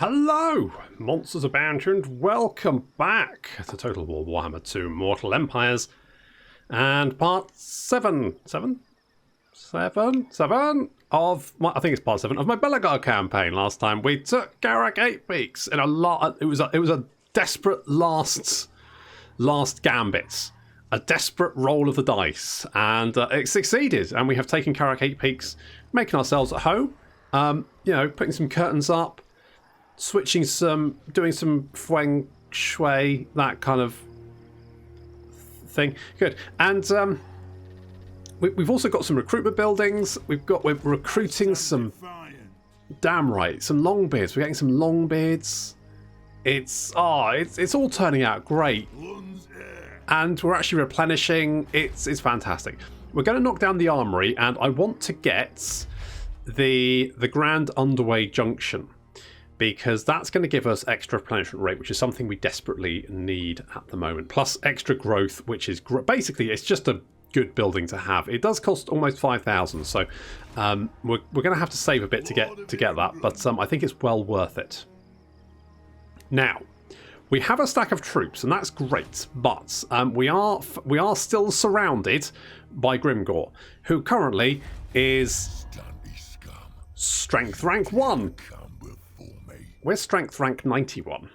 Hello, Monsters Abound, and welcome back to Total War Warhammer 2 Mortal Empires and part 7 of my, I think it's part 7 of my Belegar campaign. Last time we took Garrick 8 Peaks in a lot. It was a desperate last gambit, a desperate roll of the dice, and it succeeded. And we have taken Garrick 8 Peaks, making ourselves at home. Putting some curtains up. Switching doing some feng shui, that kind of thing. Good. And we've also got some recruitment buildings. We're recruiting some, damn right, some longbeards. We're getting some longbeards. It's all turning out great. And we're actually replenishing. It's fantastic. We're going to knock down the armory, and I want to get the Grand Underway Junction, because that's going to give us extra replenishment rate, which is something we desperately need at the moment. Plus extra growth, which is basically, it's just a good building to have. It does cost almost 5,000, so we're going to have to save a bit to get that, but I think it's well worth it. Now, we have a stack of troops, and that's great, but we are still surrounded by Grimgor, who currently is strength rank 1. We're strength rank 91.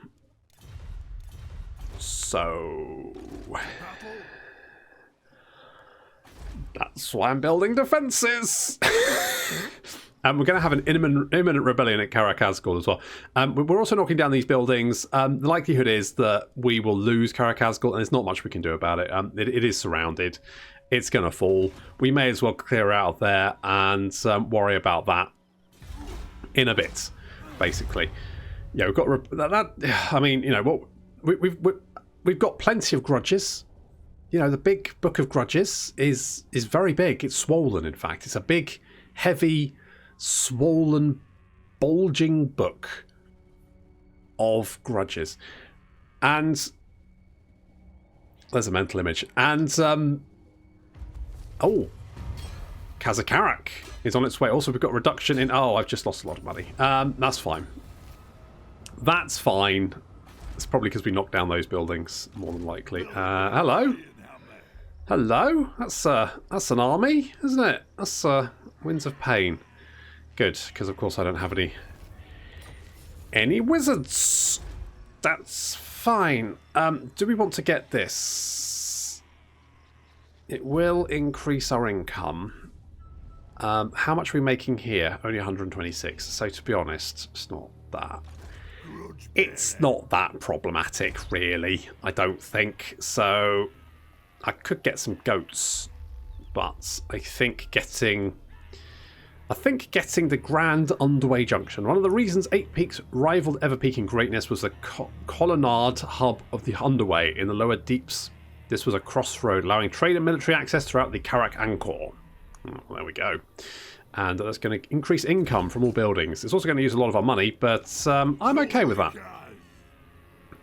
So that's why I'm building defences. And we're going to have an imminent rebellion at Karakazgul as well. We're also knocking down these buildings. The likelihood is that we will lose Karakazgul, and there's not much we can do about it. It is surrounded. It's going to fall. We may as well clear out of there and worry about that in a bit, basically. Yeah, we've got that. I mean, what we've got plenty of grudges. The big book of grudges is very big. It's swollen, in fact. It's a big, heavy, swollen, bulging book of grudges. And there's a mental image. And Kazakarak is on its way. Also, we've got reduction in. Oh, I've just lost a lot of money. That's fine. That's fine. It's probably because we knocked down those buildings, more than likely. Hello? Hello? That's an army, isn't it? That's Winds of Pain. Good, because of course I don't have any wizards. That's fine. Do we want to get this? It will increase our income. How much are we making here? Only 126. So to be honest, it's not that. It's not that problematic, really, I don't think. So I could get some goats, but I think getting the Grand Underway Junction. One of the reasons 8 Peaks rivaled Everpeak in greatness was the colonnade hub of the Underway in the lower deeps. This was a crossroad, allowing trade and military access throughout the Karak Angkor. There we go. And that's going to increase income from all buildings. It's also going to use a lot of our money, but I'm okay with that.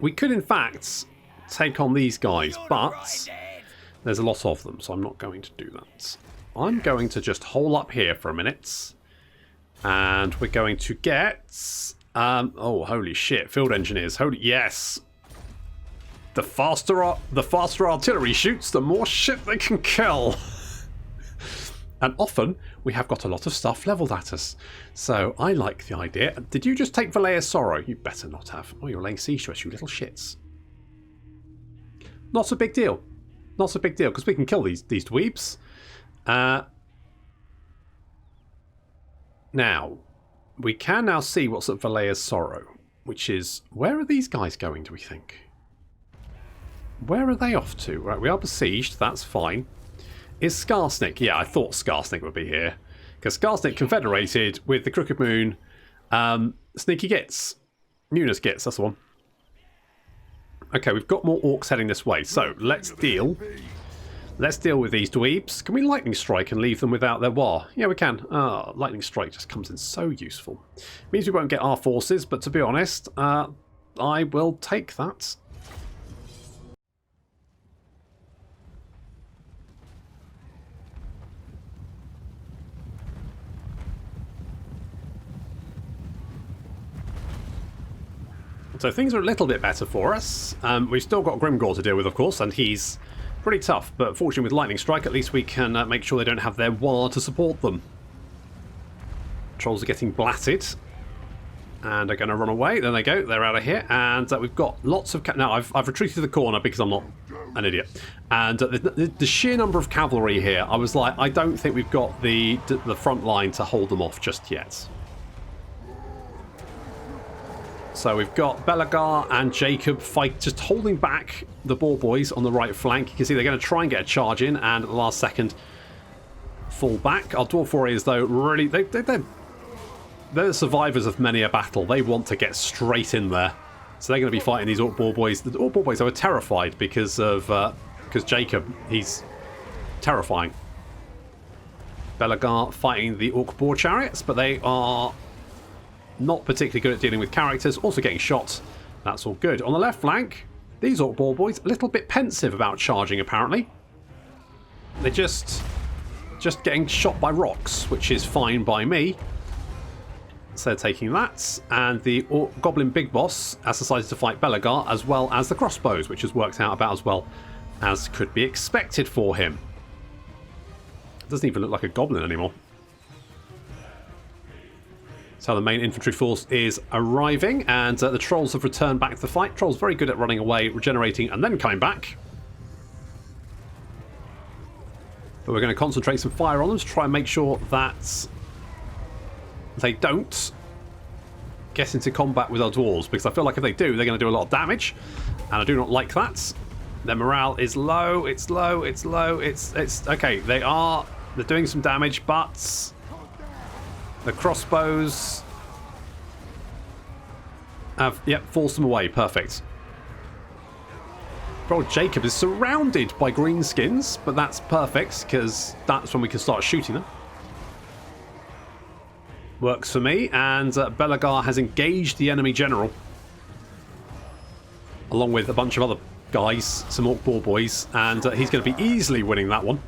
We could, in fact, take on these guys, but there's a lot of them, so I'm not going to do that. I'm going to just hole up here for a minute, and we're going to get... oh, holy shit, field engineers. Yes! The faster artillery shoots, the more shit they can kill. And often, we have got a lot of stuff levelled at us. So, I like the idea. Did you just take Valea's Sorrow? You better not have. Oh, you're laying siege to us, you little shits. Not a big deal. Not a big deal, because we can kill these dweebs. Now, we can now see what's at Valea's Sorrow, which is... Where are these guys going, do we think? Where are they off to? Right, we are besieged, that's fine. Is Skarsnik? Yeah, I thought Skarsnik would be here. Because Skarsnik confederated with the Crooked Moon. Sneaky Gits. Newness Gits, that's the one. Okay, we've got more orcs heading this way. So, let's deal. Let's deal with these dweebs. Can we Lightning Strike and leave them without their war? Yeah, we can. Lightning Strike just comes in so useful. Means we won't get our forces, but to be honest, I will take that. So things are a little bit better for us. We've still got Grimgor to deal with, of course, and he's pretty tough. But fortunately with Lightning Strike, at least we can make sure they don't have their War to support them. Trolls are getting blatted. And are going to run away. There they go. They're out of here. And we've got lots of... Now, I've retreated to the corner because I'm not an idiot. And the sheer number of cavalry here, I was like, I don't think we've got the front line to hold them off just yet. So we've got Belegar and Jacob fight, just holding back the Boar Boys on the right flank. You can see they're going to try and get a charge in, and at the last second, fall back. Our Dwarf Warriors, though, really... They're the survivors of many a battle. They want to get straight in there. So they're going to be fighting these Orc Boar Boys. The Orc Boar Boys are terrified because Jacob, he's terrifying. Belegar fighting the Orc Boar Chariots, but they are not particularly good at dealing with characters. Also getting shot. That's all good. On the left flank, these Orc Boar Boys, a little bit pensive about charging, apparently. They're just getting shot by rocks, which is fine by me. So they're taking that, and the Goblin Big Boss has decided to fight Belegar as well as the crossbows, which has worked out about as well as could be expected for him. It doesn't even look like a goblin anymore. So the main infantry force is arriving, and the trolls have returned back to the fight. Trolls very good at running away, regenerating, and then coming back. But we're going to concentrate some fire on them to try and make sure that they don't get into combat with our dwarves, because I feel like if they do, they're going to do a lot of damage, and I do not like that. Their morale is low. It's low. It's low. It's okay. They're doing some damage, but the crossbows have forced them away. Perfect. Bro, Jacob is surrounded by greenskins, but that's perfect because that's when we can start shooting them. Works for me, and Belegar has engaged the enemy general along with a bunch of other guys, some Orc Boar Boys, and he's going to be easily winning that one.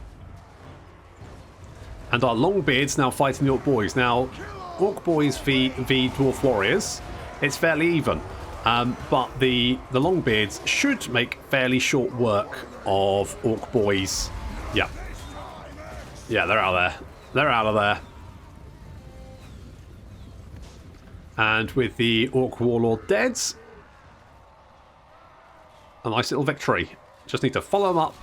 And our Longbeards now fighting the Orc Boys. Now, Orc Boys v Dwarf Warriors, it's fairly even, but the Longbeards should make fairly short work of Orc Boys. Yeah, they're out of there. They're out of there. And with the Orc Warlord dead, a nice little victory. Just need to follow them up.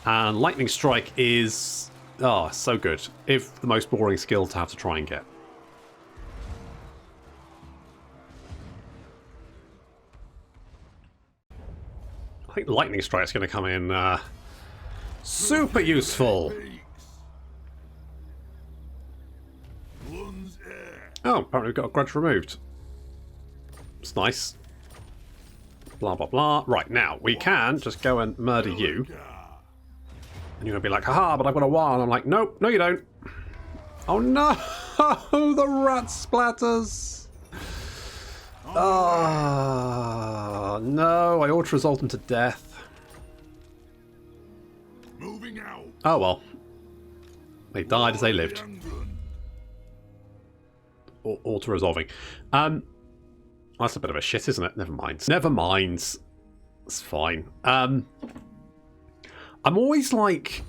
And Lightning Strike is, so good. If the most boring skill to have to try and get. I think Lightning Strike is going to come in super useful. Oh, apparently we've got a grudge removed. It's nice. Blah, blah, blah. Right, now, we can just go and murder you. And you're going to be like, haha, but I've got a wire. And I'm like, nope, no you don't. Oh no! The rat splatters! Oh, no, I auto-resolved them to death. Moving out. Oh well. They died as they lived. Auto-resolving. That's a bit of a shit, isn't it? Never mind. Never mind. It's fine. I'm always like...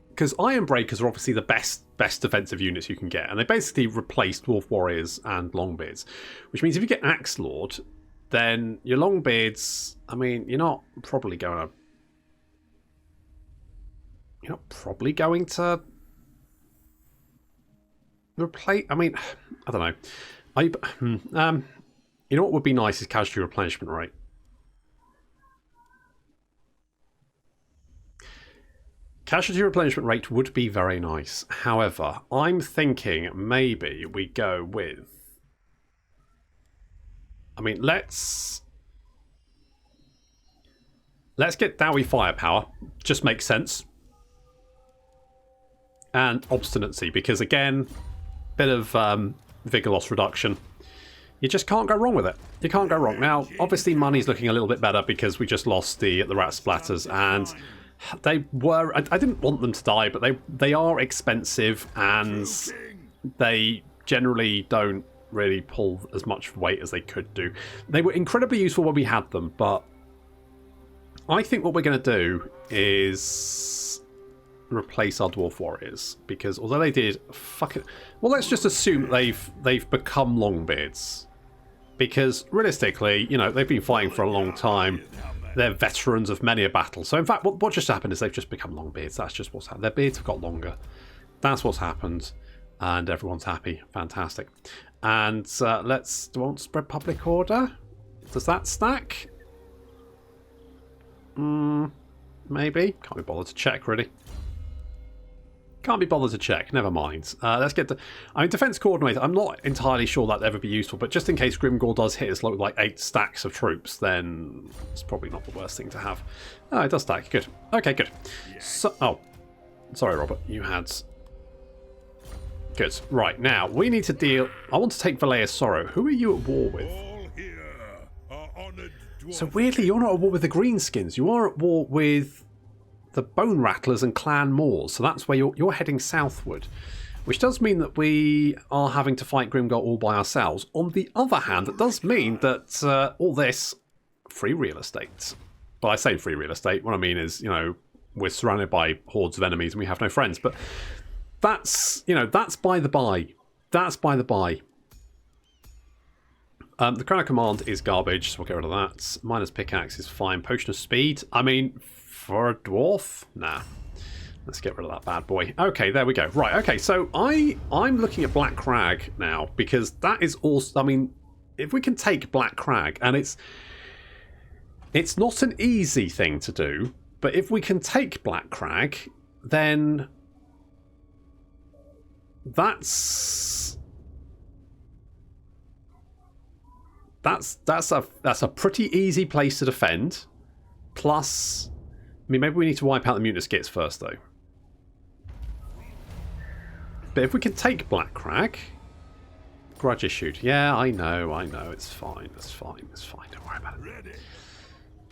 Because Iron Breakers are obviously the best defensive units you can get, and they basically replace Dwarf Warriors and Longbeards. Which means if you get Axe Lord, then your Longbeards... I mean, you're not probably going to... replace. I mean, I don't know. You know what would be nice is casualty replenishment rate. Casualty replenishment rate would be very nice. However, I'm thinking maybe we go with... I mean, let's get Dowie Firepower. Just makes sense. And Obstinacy, because again... bit of vigor loss reduction. You just can't go wrong with it. You can't go wrong. Now, obviously money's looking a little bit better because we just lost the rat splatters, and they were... I didn't want them to die, but they are expensive, and they generally don't really pull as much weight as they could do. They were incredibly useful when we had them, but I think what we're going to do is replace our dwarf warriors, because although they did well, let's just assume they've become Longbeards, because realistically, you know, they've been fighting for a long time. They're veterans of many a battle. So in fact, what just happened is they've just become Longbeards. That's just what's happened. Their beards have got longer. That's what's happened, and everyone's happy. Fantastic. And do I want spread public order? Does that stack? Maybe. Can't be bothered to check, really. Can't be bothered to check. Never mind. Let's get to... I mean, defense coordinator, I'm not entirely sure that'd ever be useful, but just in case Grimgor does hit us like 8 stacks of troops, then it's probably not the worst thing to have. Oh, it does stack. Good. Okay, good. So, oh, sorry, Robert. You had... Good. Right, now, we need to deal... I want to take Valea's Sorrow. Who are you at war with? So weirdly, you're not at war with the Greenskins. You are at war with the Bone Rattlers and Clan Moors. So that's where you're heading southward, which does mean that we are having to fight Grimgor all by ourselves. On the other hand, that does mean that all this free real estate. Well, I say free real estate. What I mean is, you know, we're surrounded by hordes of enemies and we have no friends. But that's, you know, that's by the by. That's by the by. The Crown of Command is garbage, so we'll get rid of that. Miner's Pickaxe is fine. Potion of Speed, I mean, for a dwarf? Nah. Let's get rid of that bad boy. Okay, there we go. Right, okay, so I'm looking at Black Crag now, because that is also... I mean, if we can take Black Crag, and it's not an easy thing to do, but if we can take Black Crag, then that's a pretty easy place to defend. Plus, I mean, maybe we need to wipe out the mutinous gits first, though. But if we can take Black Crag, grudge issued. Yeah, I know. It's fine. It's fine. Don't worry about it.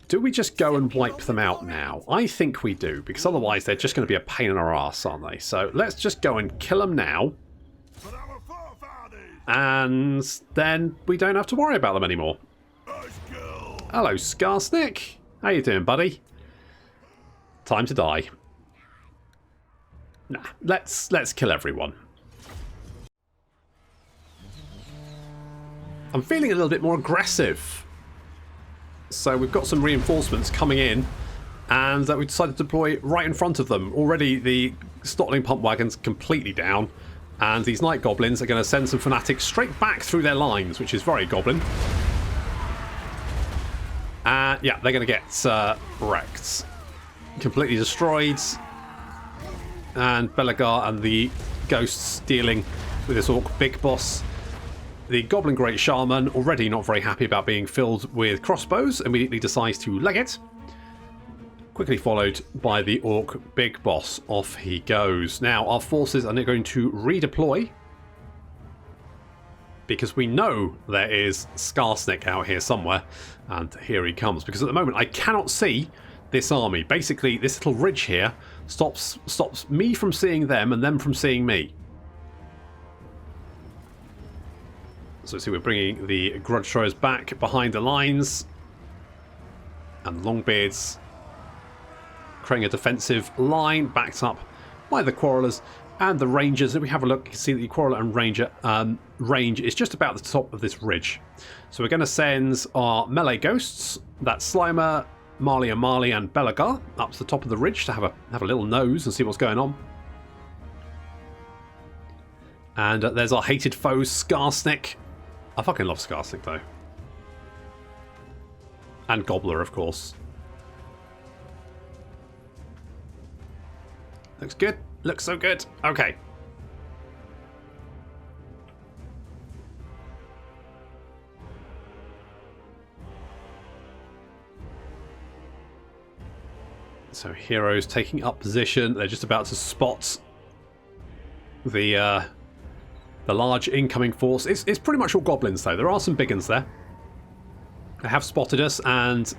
Do we just go and wipe them out now? I think we do, because otherwise they're just going to be a pain in our ass, aren't they? So let's just go and kill them now. And then we don't have to worry about them anymore. Hello, Skarsnik. How you doing, buddy? Time to die. Nah, let's kill everyone. I'm feeling a little bit more aggressive. So we've got some reinforcements coming in, and we decided to deploy right in front of them. Already the Stotling pump wagon's completely down. And these Night Goblins are going to send some fanatics straight back through their lines, which is very Goblin. Yeah, they're going to get wrecked. Completely destroyed. And Belegar and the Ghosts dealing with this Orc Big Boss. The Goblin Great Shaman, already not very happy about being filled with crossbows, immediately decides to leg it. Quickly followed by the Orc Big Boss. Off he goes. Now, our forces are going to redeploy, because we know there is Skarsnik out here somewhere. And here he comes. Because at the moment, I cannot see this army. Basically, this little ridge here stops me from seeing them and them from seeing me. So see, we're bringing the Grudge Throwers back behind the lines. And Longbeards creating a defensive line backed up by the Quarrelers and the Rangers. If we have a look, you can see that the Quarreler and Ranger range is just about the top of this ridge. So we're going to send our melee ghosts, that's Slimer, Marley, and Belegar, up to the top of the ridge to have a little nose and see what's going on. And there's our hated foe, Skarsnik. I fucking love Skarsnik, though. And Gobbler, of course. Looks good. Looks so good. Okay. So heroes taking up position. They're just about to spot the large incoming force. It's pretty much all goblins, though. There are some big uns there. They have spotted us, and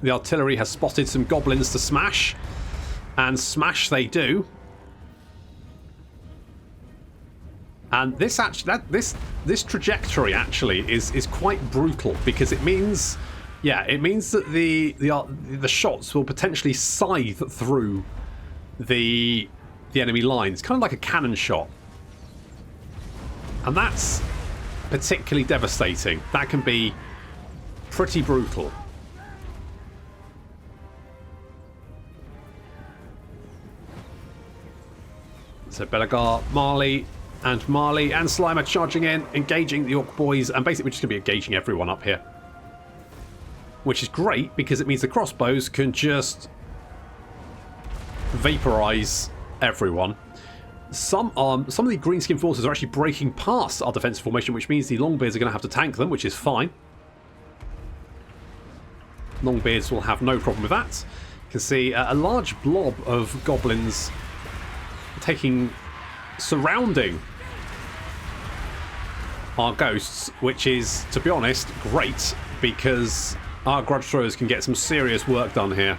the artillery has spotted some goblins to smash. And smash they do. And this actually, this trajectory actually is quite brutal, because it means, yeah, it means that the shots will potentially scythe through the enemy lines, kind of like a cannon shot, and that's particularly devastating. That can be pretty brutal. So Belegar, Marley and Slimer charging in, engaging the Orc boys, and basically we're just going to be engaging everyone up here. Which is great, because it means the crossbows can just vaporize everyone. Some of the greenskin forces are actually breaking past our defensive formation, which means the Longbeards are going to have to tank them, which is fine. Longbeards will have no problem with that. You can see a large blob of goblins surrounding our ghosts, which is, to be honest, great, because our grudge throwers can get some serious work done here.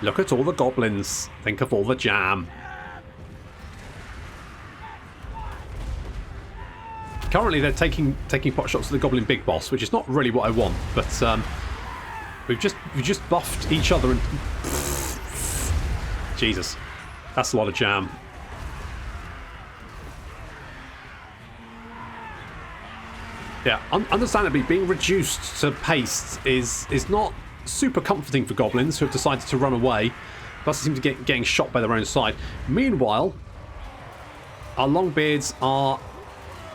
Look at all the goblins. Think of all the jam. Currently they're taking pot shots at the goblin big boss, which is not really what I want, but we've just buffed each other and Jesus, that's a lot of jam. Yeah, understandably, being reduced to paste is not super comforting for goblins who have decided to run away. Plus, they seem to be getting shot by their own side. Meanwhile, our Longbeards are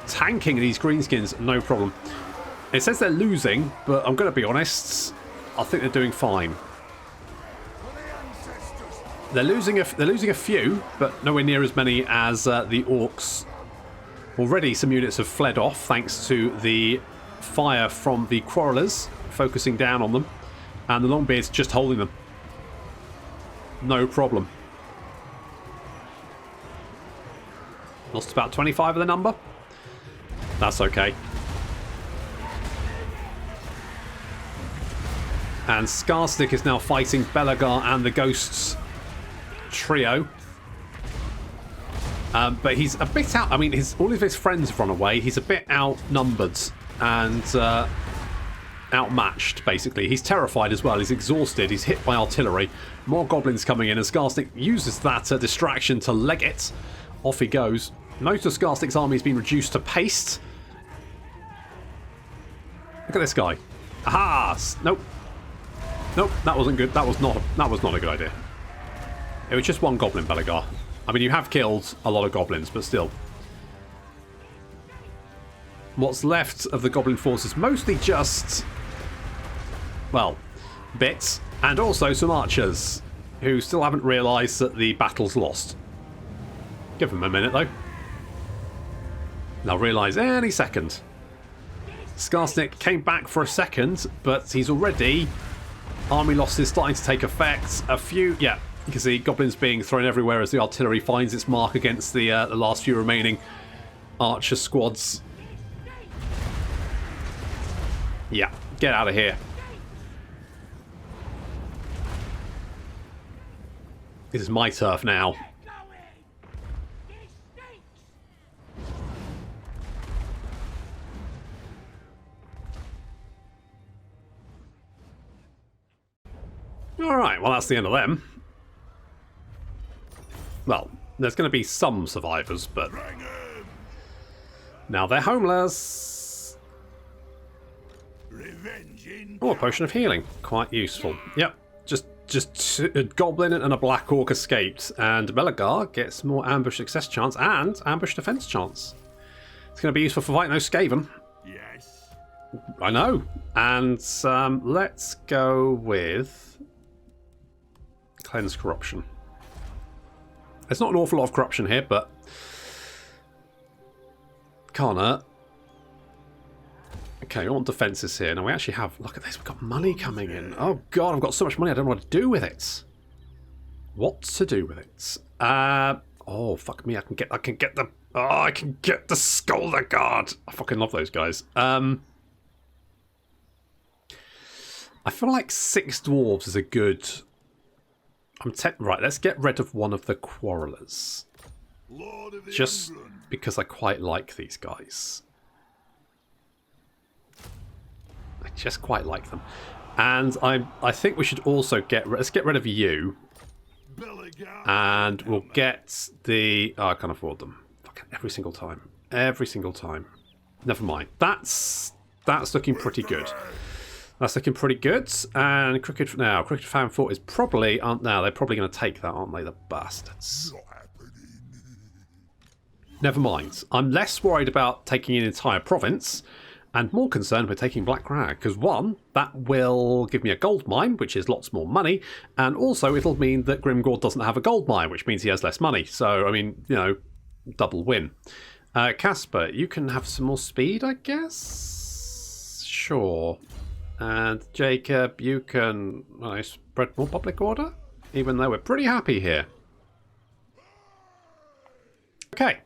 tanking these greenskins, no problem. It says they're losing, but I'm going to be honest, I think they're doing fine. They're losing a few, but nowhere near as many as the Orcs. Already some units have fled off thanks to the fire from the Quarrelers focusing down on them, and the Longbeards just holding them. No problem. Lost about 25 of the number. That's okay. And Scarstick is now fighting Belegar and the Ghosts trio. But he's a bit out. I mean, all of his friends have run away. He's a bit outnumbered and outmatched, basically. He's terrified as well. He's exhausted. He's hit by artillery. More goblins coming in, and Scarstick uses that distraction to leg it. Off he goes. Most of Scarstick's army has been reduced to paste. Look at this guy. Aha! Nope. Nope, that wasn't good. That was not a good idea. It was just one goblin, Belegar. I mean, you have killed a lot of goblins, but still. What's left of the goblin force is mostly just, well, bits, and also some archers, who still haven't realised that the battle's lost. Give them a minute, though. They'll realise any second. Scarstick came back for a second, but he's already... Army losses starting to take effect. A few... Yeah, you can see goblins being thrown everywhere as the artillery finds its mark against the last few remaining archer squads. Yeah, get out of here. This is my turf now. Alright, well that's the end of them. Well, there's going to be some survivors, but... Now they're homeless. Oh, a potion of healing. Quite useful. Yep, just a goblin and a black orc escaped, and Belegar gets more ambush success chance and ambush defense chance. It's going to be useful for fighting those Skaven. Yes. I know. And let's go with... Cleanse corruption. There's not an awful lot of corruption here, but can't hurt. Okay, on defences here. Now we actually have, look at this, we've got money coming in. Oh god, I've got so much money, I don't know what to do with it. What to do with it? Oh fuck me, I can get the Scolder Guard. I fucking love those guys. I feel like 6 dwarves is a good... Right, let's get rid of one of the Quarrelers. Just because I quite like these guys. I just quite like them. And I think we should also let's get rid of you. And we'll get the... Oh, I can't afford them. Fucking every single time. Every single time. Never mind. That's looking pretty good. That's looking pretty good. And Crooked Fan Fort is probably... Now, they're probably going to take that, aren't they? The bastards. Never mind. I'm less worried about taking an entire province and more concerned with taking Black Crag. Because one, that will give me a gold mine, which is lots more money. And also, it'll mean that Grimgor doesn't have a gold mine, which means he has less money. So, I mean, you know, double win. Casper, you can have some more speed, I guess? Sure. And Jacob, you can spread more public order? Even though we're pretty happy here. Okay.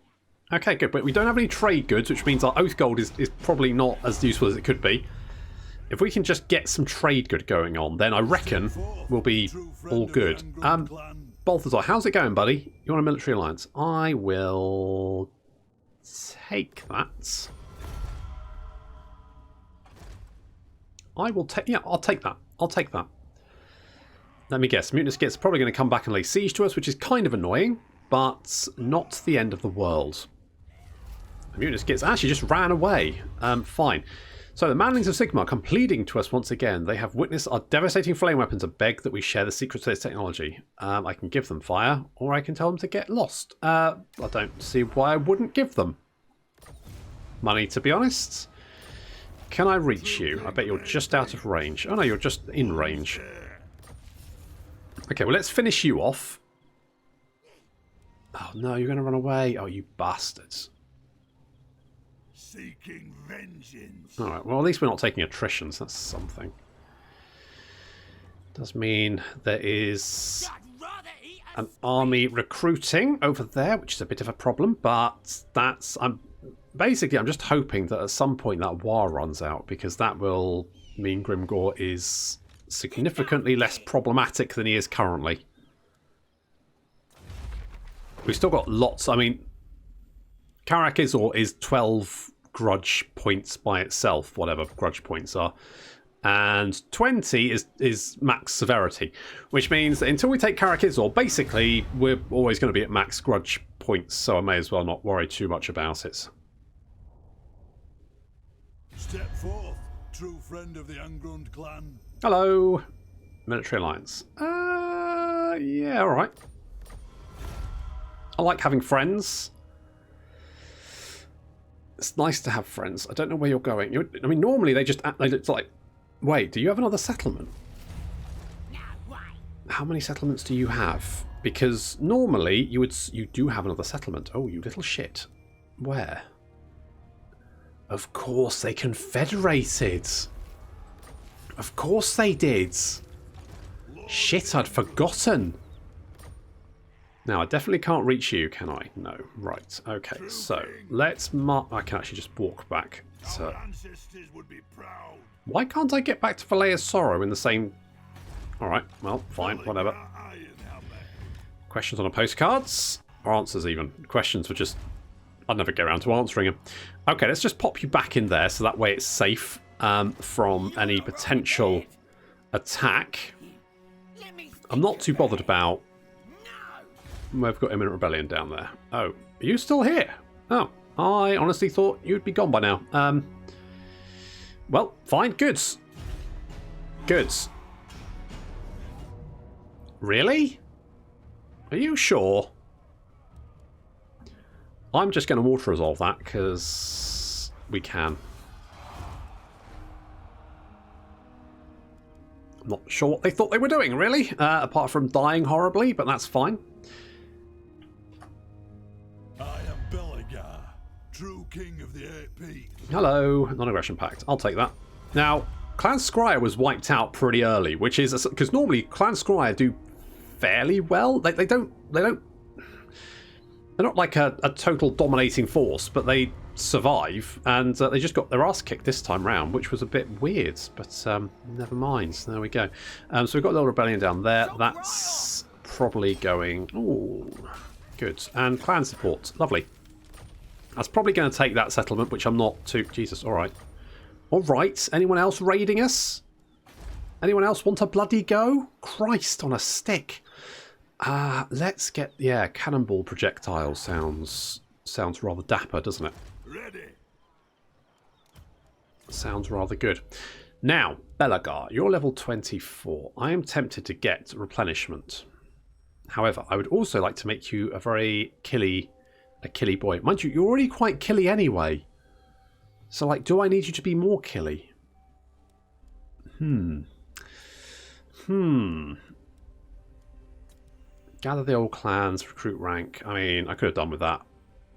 Okay, good. But we don't have any trade goods, which means our oath gold is probably not as useful as it could be. If we can just get some trade good going on, then I reckon we'll be all good. Balthazar, how's it going, buddy? You want a military alliance? I will take that. Yeah, I'll take that. I'll take that. Let me guess. Mutinous Git's probably going to come back and lay siege to us, which is kind of annoying, but not the end of the world. The Mutinous Gits actually just ran away. Fine. So the Manlings of Sigmar come pleading to us once again. They have witnessed our devastating flame weapons and beg that we share the secrets of this technology. I can give them fire, or I can tell them to get lost. I don't see why I wouldn't give them money, to be honest. Can I reach you? I bet you're just out of range. Oh no, you're just in range. Okay, well let's finish you off. Oh no, you're going to run away. Oh, you bastards. Seeking vengeance. Alright, well at least we're not taking attrition, so that's something. Does mean there is an army recruiting over there, which is a bit of a problem, but that's... I'm just hoping that at some point that war runs out, because that will mean Grimgor is significantly less problematic than he is currently. We've still got lots. I mean, Karak Izor is 12 grudge points by itself, whatever grudge points are. And 20 is max severity, which means that until we take Karak Izor, basically, we're always going to be at max grudge points, so I may as well not worry too much about it. Step forth, true friend of the Angrund clan. Hello. Military alliance. Yeah, alright. I like having friends. It's nice to have friends. I don't know where you're going. I mean, normally it's like, wait, do you have another settlement? How many settlements do you have? Because normally you do have another settlement. Oh, you little shit. Where? Of course they confederated. Of course they did. Shit, I'd forgotten. Now, I definitely can't reach you, can I? No. Right. Okay, so let's mark... I can actually just walk back. So, why can't I get back to Valea's Sorrow in the same... Alright, well, fine, whatever. Questions on the postcards? Or answers, even. Questions were just... I'd never get around to answering them. Okay, let's just pop you back in there, so that way it's safe from any potential attack. I'm not too bothered about... We've got imminent rebellion down there. Oh, are you still here? Oh, I honestly thought you'd be gone by now. Well, fine. Goods. Goods. Really? Are you sure? I'm just going to water resolve that because we can. I'm not sure what they thought they were doing, really, apart from dying horribly, but that's fine. I am Belegar, true king of the Eight Peaks. Hello, non-aggression pact. I'll take that. Now, Clan Scryer was wiped out pretty early, which is because normally Clan Scryer do fairly well. They don't. They're not like a total dominating force, but they survive, and they just got their ass kicked this time round, which was a bit weird. But never mind. There we go. So we've got a little rebellion down there. That's probably going. Oh, Good. And clan support. Lovely. That's probably going to take that settlement, which I'm not too... Jesus, alright. Alright, anyone else raiding us? Anyone else want a bloody go? Christ on a stick. Let's get... Yeah, cannonball projectile sounds rather dapper, doesn't it? Ready. Sounds rather good. Now, Belegar, you're level 24. I am tempted to get replenishment. However, I would also like to make you a very killy boy. Mind you, you're already quite killy anyway. So, like, do I need you to be more killy? Gather the old clans, recruit rank. I mean, I could have done with that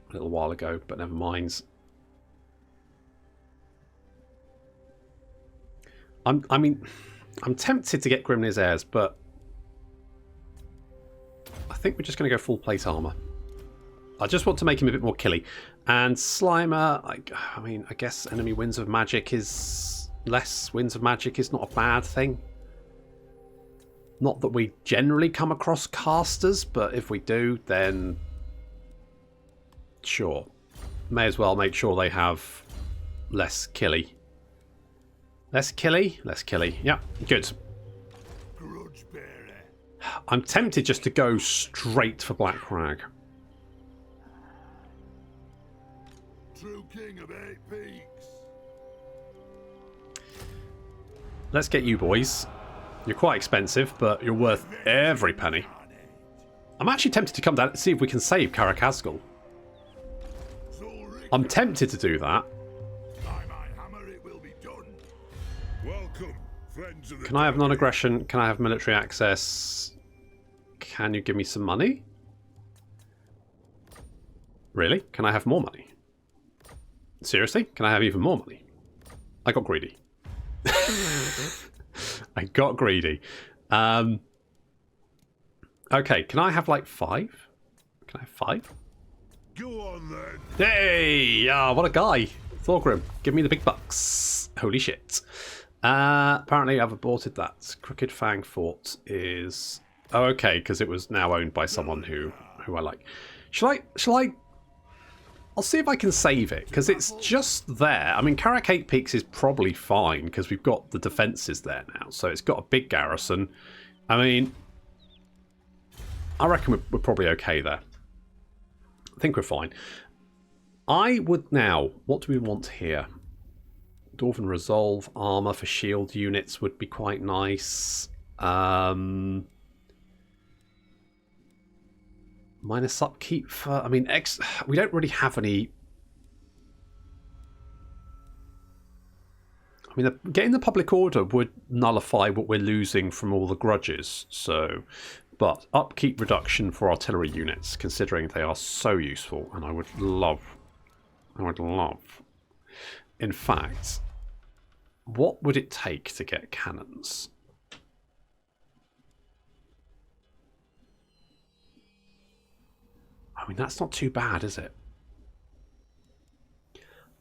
a little while ago, but never mind. I'm tempted to get Grimnir's heirs, but I think we're just going to go full plate armor. I just want to make him a bit more killy. And Slimer, I mean, I guess enemy winds of magic is... Less winds of magic is not a bad thing. Not that we generally come across casters, but if we do, then... Sure. May as well make sure they have less killy. Less killy? Less killy. Yeah, good. Grudge bearer. I'm tempted just to go straight for Black Crag. True king of 8 peaks. Let's get you boys. You're quite expensive, but you're worth every penny. I'm actually tempted to come down and see if we can save Karakazgul. I'm tempted to do that. Can I have non-aggression? Can I have military access? Can you give me some money? Really? Can I have more money? Seriously? Can I have even more money? I got greedy. I got greedy. Okay, can I have like 5? Can I have 5? Go on then. Hey! What a guy. Thorgrim, give me the big bucks. Holy shit. Apparently I've aborted that. Crooked Fang Fort is... Oh, okay, because it was now owned by someone who I like. Shall I... I'll see if I can save it, because it's just there. I mean, Karak 8 Peaks is probably fine, because we've got the defences there now. So it's got a big garrison. I mean, I reckon we're probably okay there. I think we're fine. I would now... What do we want here? Dwarven Resolve armor for shield units would be quite nice. Minus upkeep for... I mean, we don't really have any... I mean, getting the public order would nullify what we're losing from all the grudges. So, but upkeep reduction for artillery units, considering they are so useful, and I would love... In fact... What would it take to get cannons? I mean, that's not too bad, is it?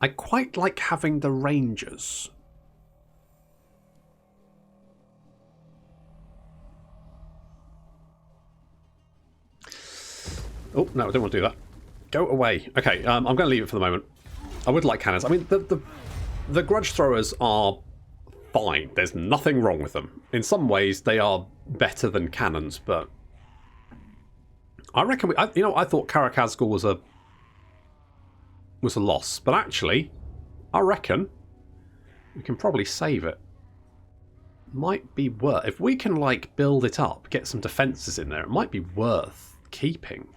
I quite like having the Rangers. Oh, no, I don't want to do that. Go away. Okay, I'm going to leave it for the moment. I would like cannons. I mean, the grudge throwers are fine. There's nothing wrong with them. In some ways, they are better than cannons, but I reckon I thought Karakazgul was a loss, but actually, I reckon we can probably save it. Might be worth, if we can like build it up, get some defences in there, it might be worth keeping,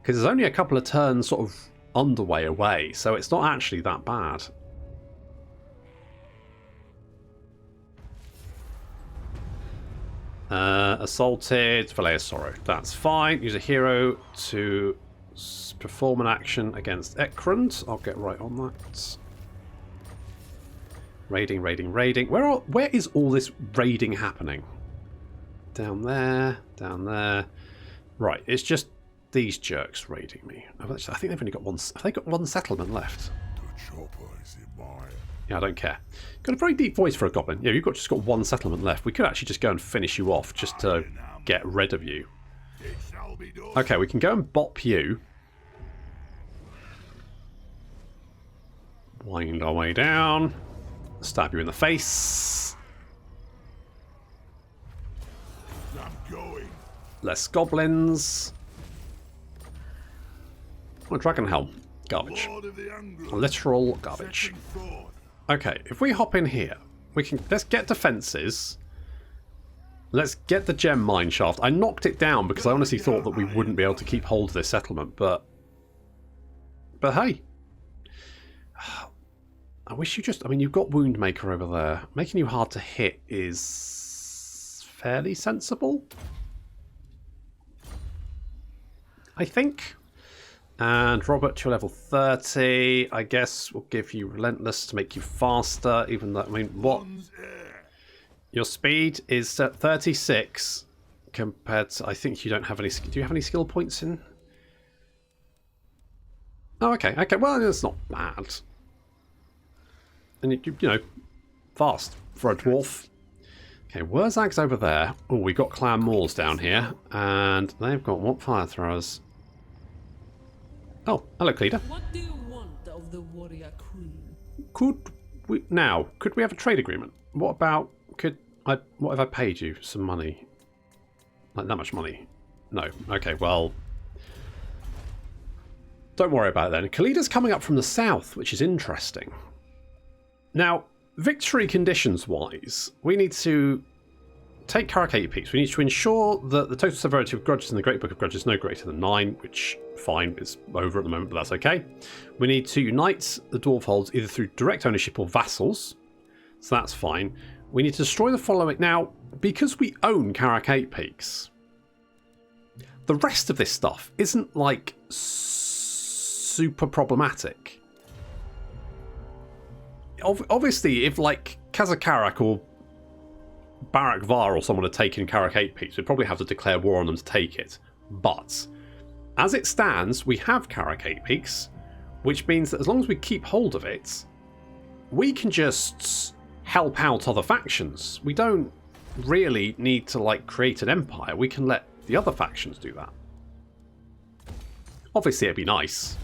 because there's only a couple of turns sort of underway away, so it's not actually that bad. Assaulted, Valet of Sorrow. That's fine. Use a hero to perform an action against Angrund. I'll get right on that. Raiding. Where is all this raiding happening? Down there. Right, it's just these jerks raiding me. I think they've only got one. Have they got one settlement left? The chopper is in mine. Yeah, I don't care. Got a very deep voice for a goblin. Yeah, you've just got one settlement left. We could actually just go and finish you off just to get rid of you. It shall be done. Okay, we can go and bop you. Wind our way down. Stab you in the face. I'm going. Less goblins. Oh, Dragon Helm. Garbage. Lord of the Angrund. Literal garbage. Setting forth. Okay, if we hop in here, we can. Let's get defenses. Let's get the gem mine shaft. I knocked it down because I honestly thought that we wouldn't be able to keep hold of this settlement, but hey. I wish you just... I mean, you've got Woundmaker over there. Making you hard to hit is fairly sensible, I think. And Robert, to level 30. I guess we'll give you Relentless to make you faster, even though... I mean, what... Your speed is at 36 compared to... I think you don't have any... Do you have any skill points in? Oh, okay. Okay, well, that's not bad. And, you know, fast for a dwarf. Okay, Wurzag's over there. Oh, we got Clan Moors down here. And they've got what fire throwers? Oh, hello, Cleader. What do you want of the warrior queen? Could we have a trade agreement? What about... What if I paid you some money? Like, that much money? No. Okay, well... Don't worry about it then. Kalida's coming up from the south, which is interesting. Now, victory conditions-wise, we need to take Carrack 8 Peaks. We need to ensure that the total severity of grudges in the Great Book of Grudges is no greater than 9, which, fine, is over at the moment, but that's okay. We need to unite the Dwarf Holds either through direct ownership or vassals, so that's fine. We need to destroy the following. Now, because we own Carrack 8 Peaks, the rest of this stuff isn't, like, super problematic. Obviously, if like Kazakarak or Barak Var or someone had taken Carrack 8 Peaks, we'd probably have to declare war on them to take it. But as it stands, we have Carrack 8 Peaks, which means that as long as we keep hold of it, we can just help out other factions. We don't really need to like create an empire. We can let the other factions do that. Obviously, it'd be nice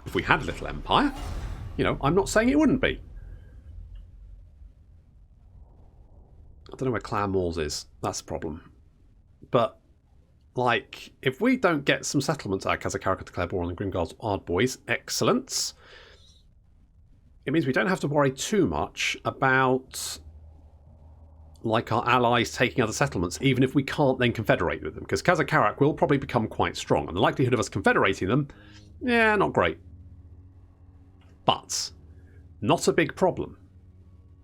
if we had a little empire. You know, I'm not saying it wouldn't be. I don't know where Clan Moors is. That's the problem. But, like, if we don't get some settlements out of Kazakarak to declare war on the Grimgard's Ard Boys, excellent. It means we don't have to worry too much about, like, our allies taking other settlements, even if we can't then confederate with them. Because Kazakarak will probably become quite strong, and the likelihood of us confederating them, yeah, not great. But not a big problem,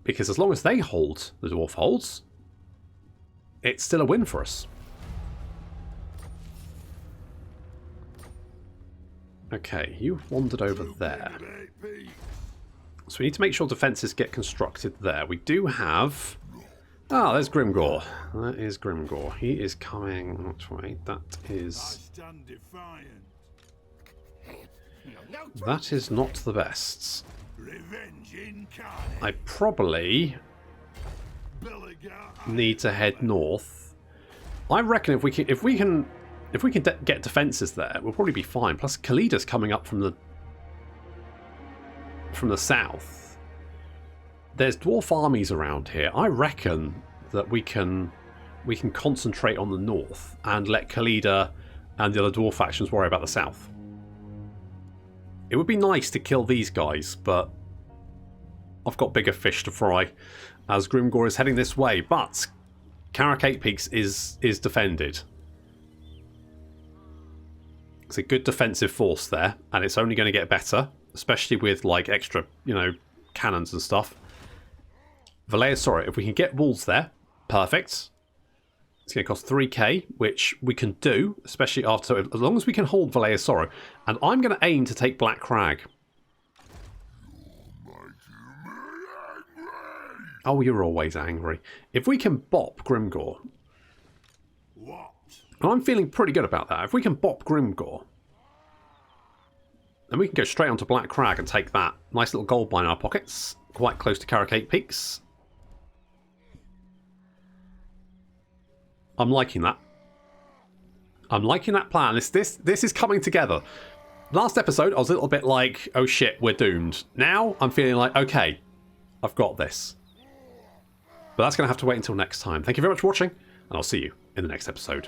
because as long as they hold the Dwarf Holds, it's still a win for us. Okay, you've wandered over there. So we need to make sure defences get constructed there. We do have... Ah, there's Grimgor. That is Grimgor. He is coming... Which way? That is... That is not the best. I probably need to head north. I reckon if we can get defences there, we'll probably be fine. Plus, Kalida's coming up from the south. There's dwarf armies around here. I reckon that we can concentrate on the north and let Kalida and the other dwarf factions worry about the south. It would be nice to kill these guys, but I've got bigger fish to fry as Grimgor is heading this way. But Carrack 8 Peaks is defended. It's a good defensive force there, and it's only going to get better, especially with like extra, you know, cannons and stuff. Valeasora, if we can get walls there, perfect. It's going to cost 3k, which we can do, especially after, as long as we can hold Valeasora. And I'm going to aim to take Black Crag. Oh, you're always angry. If we can bop Grimgor. What? And I'm feeling pretty good about that. If we can bop Grimgor, then we can go straight onto Black Crag and take that. Nice little gold mine in our pockets. Quite close to Carrack 8 Peaks. I'm liking that. I'm liking that plan. This is coming together. Last episode, I was a little bit like, oh shit, we're doomed. Now, I'm feeling like, okay, I've got this. But that's going to have to wait until next time. Thank you very much for watching, and I'll see you in the next episode.